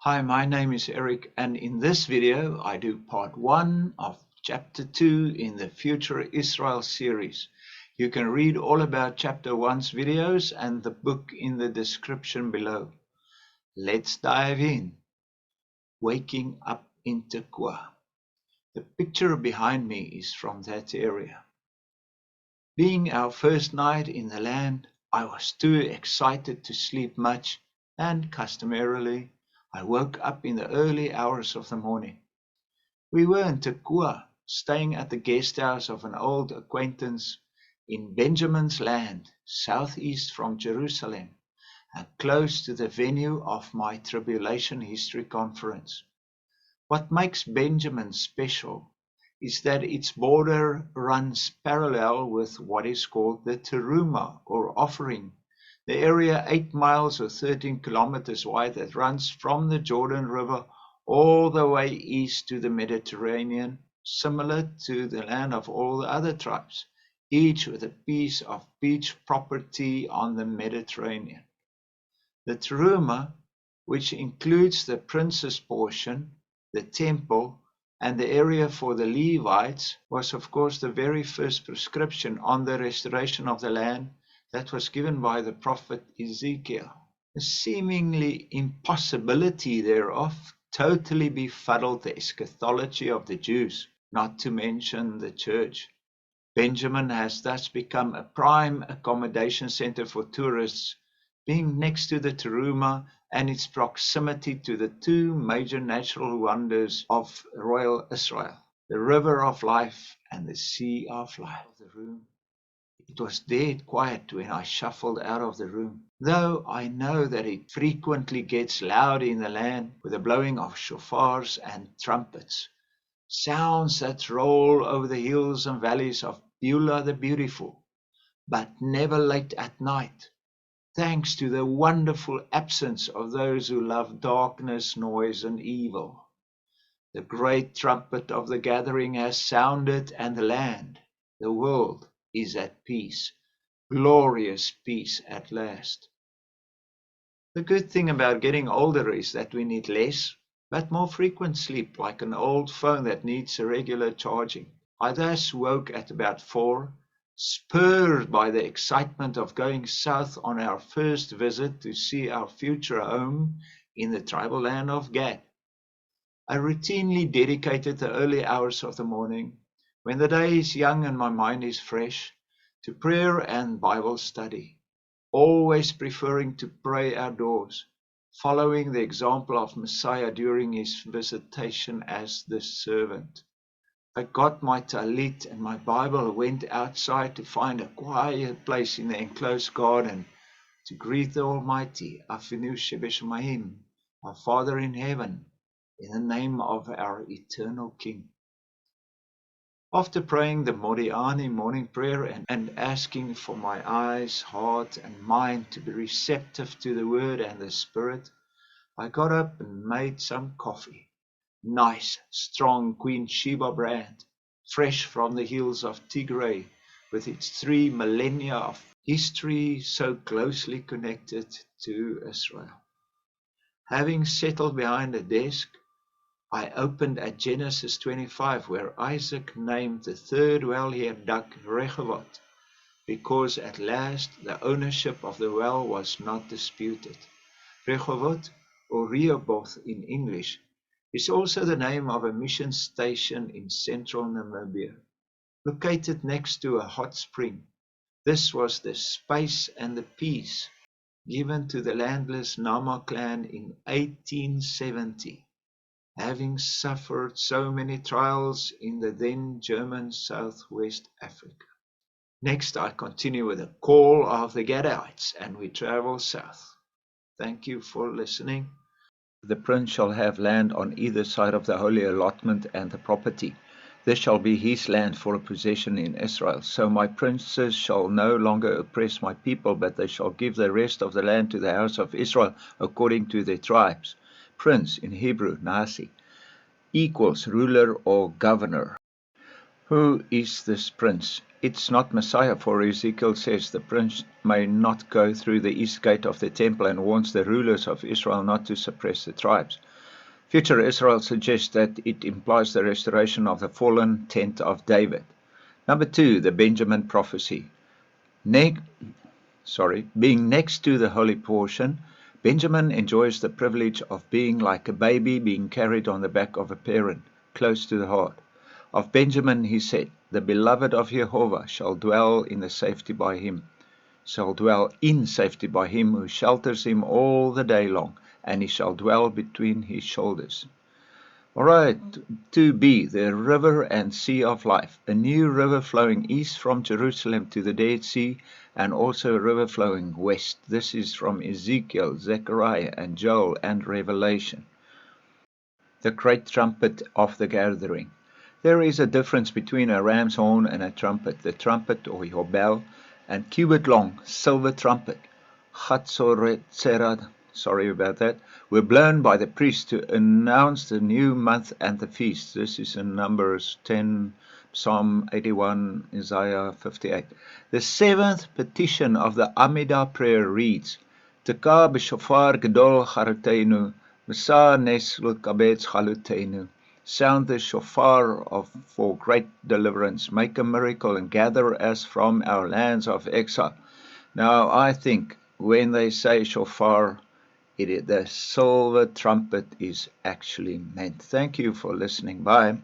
Hi, my name is Eric, and in this video I do part 1 of chapter 2 in the Future Israel series. You can read all about chapter 1's videos and the book in the description below. Let's dive in. Waking up in Tekoa. The picture behind me is from that area. Being our first night in the land, I was too excited to sleep much, and customarily I woke up in the early hours of the morning. We were in Tekoa, staying at the guest house of an old acquaintance in Benjamin's land, southeast from Jerusalem, and close to the venue of my Tribulation History Conference. What makes Benjamin special is that its border runs parallel with what is called the Teruma, or offering, the area 8 miles or 13 kilometers wide that runs from the Jordan River all the way east to the Mediterranean, similar to the land of all the other tribes, each with a piece of beach property on the Mediterranean. The Teruma, which includes the prince's portion, the temple, and the area for the Levites, was of course the very first prescription on the restoration of the land that was given by the prophet Ezekiel. The seemingly impossibility thereof totally befuddled the eschatology of the Jews, not to mention the church. Benjamin has thus become a prime accommodation center for tourists, being next to the Teruma and its proximity to the two major natural wonders of royal Israel, the river of life and the sea of life. It was dead quiet when I shuffled out of the room, though I know that it frequently gets loud in the land with the blowing of shofars and trumpets, sounds that roll over the hills and valleys of Beulah the Beautiful, but never late at night, thanks to the wonderful absence of those who love darkness, noise, and evil. The great trumpet of the gathering has sounded, and the land, the world, is at peace, glorious peace at last. The good thing about getting older is that we need less, but more frequent sleep, like an old phone that needs a regular charging. I thus woke at about 4, spurred by the excitement of going south on our first visit to see our future home in the tribal land of Gad. I routinely dedicated the early hours of the morning, when the day is young and my mind is fresh, to prayer and Bible study, always preferring to pray outdoors, following the example of Messiah during his visitation as the servant. I got my talit and my Bible, went outside to find a quiet place in the enclosed garden to greet the Almighty, Avinu Shebeshamayim, our Father in heaven, in the name of our eternal King. After praying the Modi'ani morning prayer and asking for my eyes, heart, and mind to be receptive to the Word and the Spirit, I got up and made some coffee. Nice, strong Queen Sheba brand, fresh from the hills of Tigray, with its 3 millennia of history so closely connected to Israel. Having settled behind a desk, I opened at Genesis 25, where Isaac named the third well he had dug Rehoboth, because at last the ownership of the well was not disputed. Rehoboth, or Rehoboth in English, is also the name of a mission station in central Namibia, located next to a hot spring. This was the space and the peace given to the landless Nama clan in 1870. Having suffered so many trials in the then German Southwest Africa. Next, I continue with a call of the Gadites, and we travel south. Thank you for listening. The prince shall have land on either side of the holy allotment and the property. This shall be his land for a possession in Israel. So my princes shall no longer oppress my people, but they shall give the rest of the land to the house of Israel according to their tribes. Prince in Hebrew, Nasi, equals ruler or governor. Who is this prince? It's not Messiah, for Ezekiel says the prince may not go through the east gate of the temple and warns the rulers of Israel not to suppress the tribes. Future Israel suggests that it implies the restoration of the fallen tent of David. Number 2, the Benjamin prophecy. Being next to the holy portion, Benjamin enjoys the privilege of being like a baby being carried on the back of a parent, close to the heart. Of Benjamin he said, "The beloved of Jehovah shall dwell in safety by him who shelters him all the day long, and he shall dwell between his shoulders." Alright, 2b, the river and sea of life. A new river flowing east from Jerusalem to the Dead Sea, and also a river flowing west. This is from Ezekiel, Zechariah, and Joel, and Revelation. The great trumpet of the gathering. There is a difference between a ram's horn and a trumpet. The trumpet, or your bell, and cubit-long silver trumpet, sorry about that, were blown by the priest to announce the new month and the feast. This is in Numbers 10, Psalm 81, Isaiah 58. The seventh petition of the Amidah prayer reads, Teka b'shofar gedol charuteinu, Masa nesl kabetz chaluteinu. Sound the shofar for great deliverance. Make a miracle and gather us from our lands of exile. Now, I think when they say shofar, the silver trumpet is actually meant. Thank you for listening. Bye.